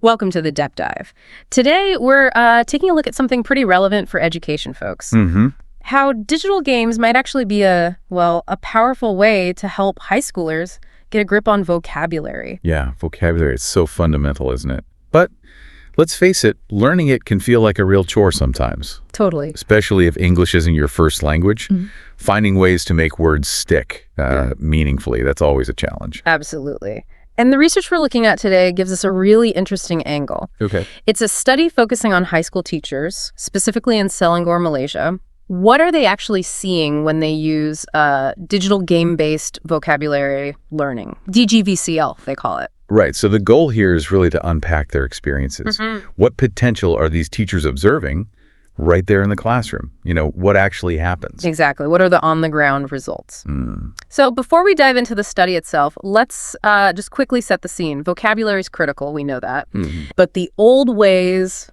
Welcome to the Depth Dive. Today, we're taking a look at something pretty relevant for education folks. How digital games might actually be a powerful way to help high schoolers get a grip on vocabulary. Yeah, vocabulary is so fundamental, isn't it? But let's face it, learning it can feel like a real chore sometimes. Totally. Especially if English isn't your first language. Finding ways to make words stick meaningfully, that's always a challenge. Absolutely. And the research we're looking at today gives us a really interesting angle. Okay. It's a study focusing on high school teachers, specifically in Selangor, Malaysia. What are they actually seeing when they use digital game-based vocabulary learning? DGVCL, they call it. Right. So the goal here is really to unpack their experiences. What potential are these teachers observing right there in the classroom? You know, what actually happens? Exactly. What are the on-the-ground results? So before we dive into the study itself, let's just quickly set the scene. Vocabulary is critical. We know that. But the old ways,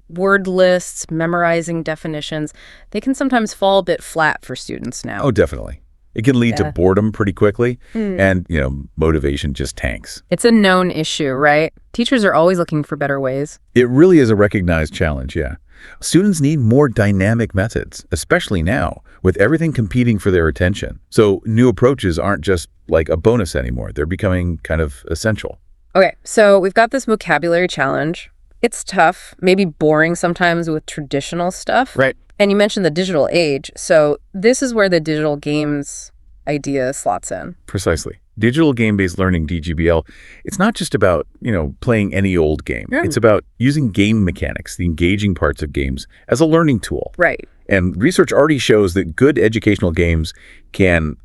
word lists, memorizing definitions, they can sometimes fall a bit flat for students now. Oh, definitely. It can lead to boredom pretty quickly, and, motivation just tanks. It's a known issue, right? Teachers are always looking for better ways. It really is a recognized challenge, yeah. Students need more dynamic methods, especially now, with everything competing for their attention. So new approaches aren't just like a bonus anymore. They're becoming kind of essential. Okay, so we've got this vocabulary challenge. It's tough, maybe boring sometimes with traditional stuff. Right. And you mentioned the digital age. So this is where the digital games idea slots in. Precisely. Digital game-based learning, DGBL, it's not just about, playing any old game. It's about using game mechanics, the engaging parts of games, as a learning tool. Right. And research already shows that good educational games can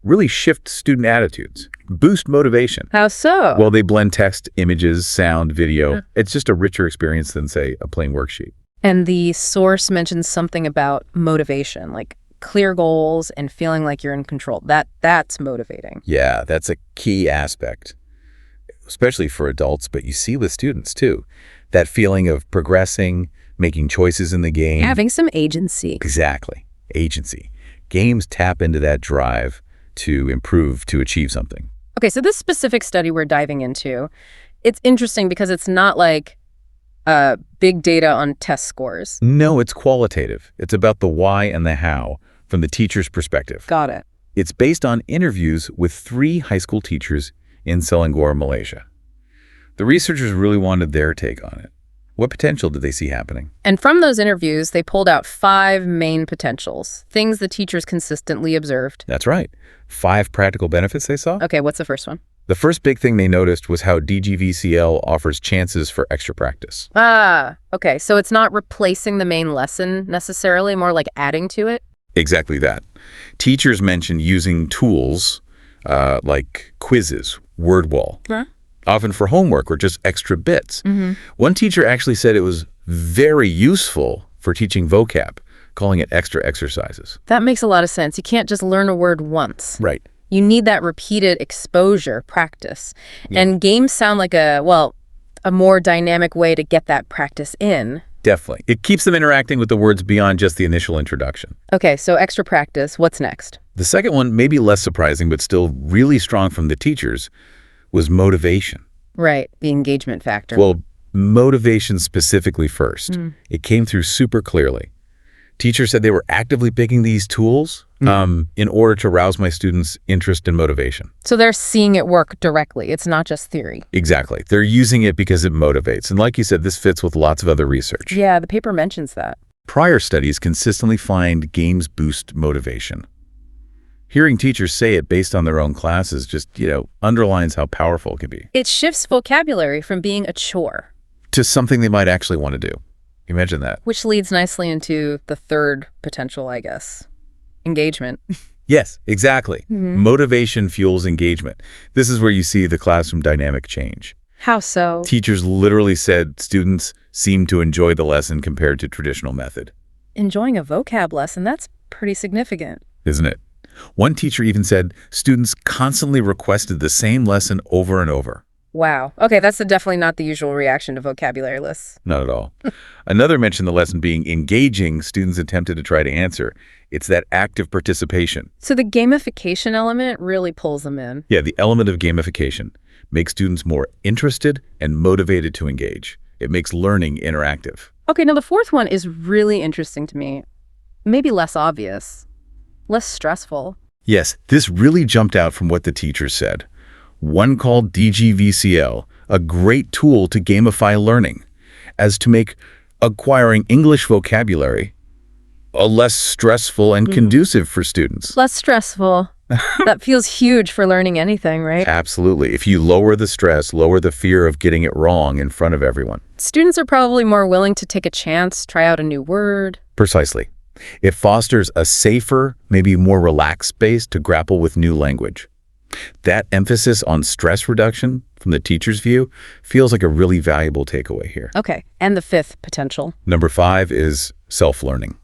really shift student attitudes, boost motivation. How so? Well, they blend text, images, sound, video. It's just a richer experience than, say, a plain worksheet. And the source mentions something about motivation, like clear goals and feeling like you're in control. That's motivating. Yeah, that's a key aspect, especially for adults, but you see with students too. That feeling of progressing, making choices in the game. Having some agency. Exactly. Agency. Games tap into that drive to improve, to achieve something. Okay, so this specific study we're diving into, it's interesting because it's not like big data on test scores. No, it's qualitative. It's about the why and the how from the teacher's perspective. Got it. It's based on interviews with 3 high school teachers in Selangor, Malaysia. The researchers really wanted their take on it. What potential did they see happening? And from those interviews, they pulled out 5 main potentials, things the teachers consistently observed. That's right. 5 practical benefits they saw. Okay, what's the first one? The first big thing they noticed was how DGVCL offers chances for extra practice. Okay, so it's not replacing the main lesson necessarily, more like adding to it? Exactly that. Teachers mentioned using tools like quizzes, word wall, often for homework or just extra bits. One teacher actually said it was very useful for teaching vocab, calling it extra exercises. That makes a lot of sense. You can't just learn a word once. Right. You need that repeated exposure, practice. And games sound like a more dynamic way to get that practice in. Definitely. It keeps them interacting with the words beyond just the initial introduction. Okay, so extra practice. What's next? The second one, maybe less surprising, but still really strong from the teachers, was motivation. Right, the engagement factor. Well, motivation specifically first. It came through super clearly. Teachers said they were actively picking these tools in order to rouse my students' interest and motivation. So they're seeing it work directly. It's not just theory. Exactly. They're using it because it motivates. And like you said, this fits with lots of other research. Yeah, the paper mentions that. Prior studies consistently find games boost motivation. Hearing teachers say it based on their own classes just, underlines how powerful it can be. It shifts vocabulary from being a chore to something they might actually want to do. Imagine that. Which leads nicely into the third potential, I guess. Engagement. Yes, exactly. Motivation fuels engagement. This is where you see the classroom dynamic change. How so? Teachers literally said students seem to enjoy the lesson compared to traditional method. Enjoying a vocab lesson, that's pretty significant. Isn't it? One teacher even said students constantly requested the same lesson over and over. Wow. Okay, that's definitely not the usual reaction to vocabulary lists. Not at all. Another mentioned the lesson being engaging. Students attempted to try to answer. It's that active participation. So the gamification element really pulls them in. Yeah, the element of gamification. makes students more interested and motivated to engage. It makes learning interactive. Okay, now the fourth one is really interesting to me. Maybe less obvious, less stressful. Yes, this really jumped out from what the teachers said. One called DGVCL, a great tool to gamify learning, as to make acquiring English vocabulary less stressful and conducive for students. Less stressful. That feels huge for learning anything, right? Absolutely. If you lower the stress, lower the fear of getting it wrong in front of everyone. Students are probably more willing to take a chance, try out a new word. Precisely. It fosters a safer, maybe more relaxed space to grapple with new language. That emphasis on stress reduction, from the teacher's view, feels like a really valuable takeaway here. Okay, and the fifth potential. Number 5 is self-learning.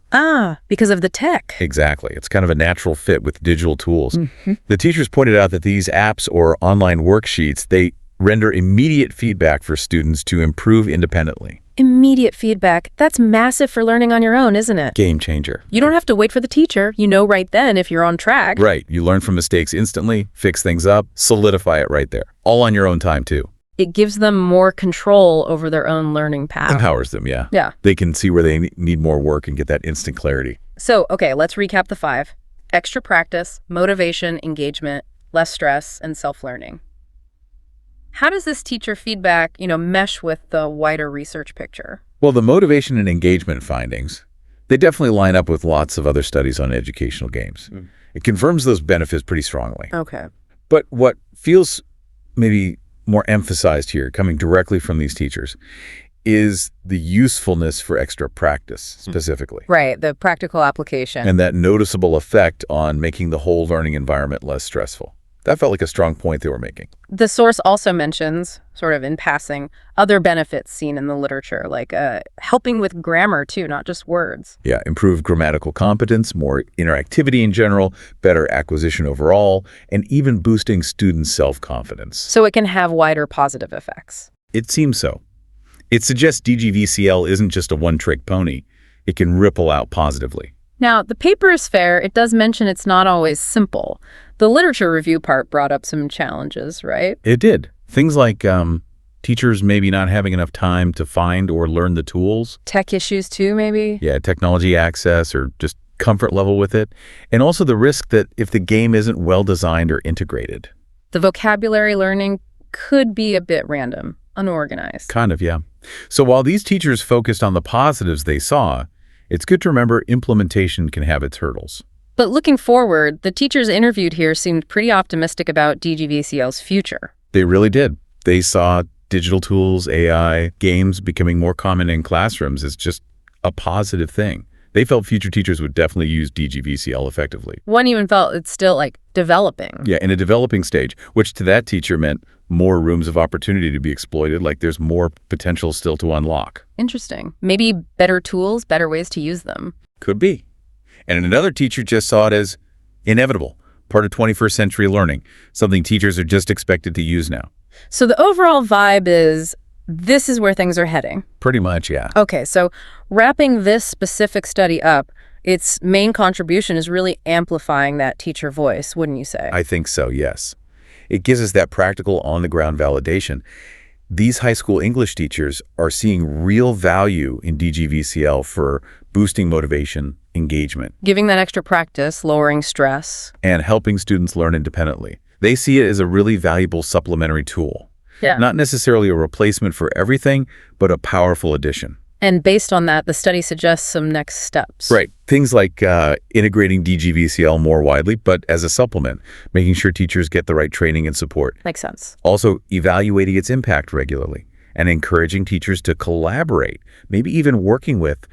Because of the tech. Exactly. It's kind of a natural fit with digital tools. The teachers pointed out that these apps or online worksheets, they render immediate feedback for students to improve independently. Immediate feedback. That's massive for learning on your own, isn't it? Game changer. You don't have to wait for the teacher. You know right then if you're on track. Right. You learn from mistakes instantly, fix things up, solidify it right there. All on your own time, too. It gives them more control over their own learning path. Empowers them, yeah. Yeah. They can see where they need more work and get that instant clarity. So, okay, let's recap the 5. Extra practice, motivation, engagement, less stress, and self-learning. How does this teacher feedback, mesh with the wider research picture? Well, the motivation and engagement findings, they definitely line up with lots of other studies on educational games. It confirms those benefits pretty strongly. Okay. But what feels maybe more emphasized here, coming directly from these teachers, is the usefulness for extra practice, specifically. Right, the practical application. And that noticeable effect on making the whole learning environment less stressful. That felt like a strong point they were making. The source also mentions, sort of in passing, other benefits seen in the literature, like helping with grammar, too, not just words. Yeah, improved grammatical competence, more interactivity in general, better acquisition overall, and even boosting students' self-confidence. So it can have wider positive effects. It seems so. It suggests DGVCL isn't just a one-trick pony. It can ripple out positively. Now, the paper is fair. It does mention it's not always simple. The literature review part brought up some challenges, right? It did. Things like teachers maybe not having enough time to find or learn the tools. Tech issues too, maybe? Yeah, technology access or just comfort level with it. And also the risk that if the game isn't well designed or integrated. The vocabulary learning could be a bit random, unorganized. Kind of, yeah. So while these teachers focused on the positives they saw, it's good to remember implementation can have its hurdles. But looking forward, the teachers interviewed here seemed pretty optimistic about DGVCL's future. They really did. They saw digital tools, AI, games becoming more common in classrooms as just a positive thing. They felt future teachers would definitely use DGVCL effectively. One even felt it's still, developing. Yeah, in a developing stage, which to that teacher meant more rooms of opportunity to be exploited, like there's more potential still to unlock. Interesting. Maybe better tools, better ways to use them. Could be. And another teacher just saw it as inevitable, part of 21st century learning, something teachers are just expected to use now. So the overall vibe is, this is where things are heading. Pretty much, yeah. Okay, so wrapping this specific study up, its main contribution is really amplifying that teacher voice, wouldn't you say? I think so, yes. It gives us that practical on-the-ground validation. These high school English teachers are seeing real value in DGVCL for boosting motivation, engagement. Giving that extra practice, lowering stress. And helping students learn independently. They see it as a really valuable supplementary tool. Yeah. Not necessarily a replacement for everything, but a powerful addition. And based on that, the study suggests some next steps. Right. Things like integrating DGVCL more widely, but as a supplement, making sure teachers get the right training and support. Makes sense. Also, evaluating its impact regularly and encouraging teachers to collaborate, maybe even working with,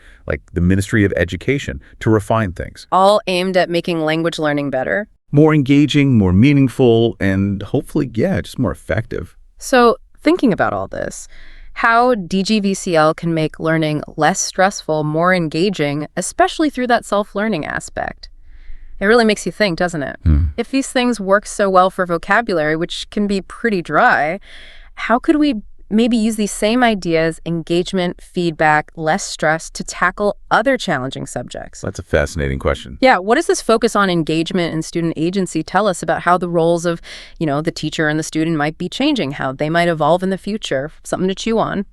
the Ministry of Education to refine things. All aimed at making language learning better. More engaging, more meaningful, and hopefully, just more effective. So, thinking about all this, how DGVCL can make learning less stressful, more engaging, especially through that self-learning aspect. It really makes you think, doesn't it? If these things work so well for vocabulary, which can be pretty dry, how could we maybe use these same ideas, engagement, feedback, less stress, to tackle other challenging subjects? That's a fascinating question. Yeah, what does this focus on engagement and student agency tell us about how the roles of, the teacher and the student might be changing, how they might evolve in the future? Something to chew on.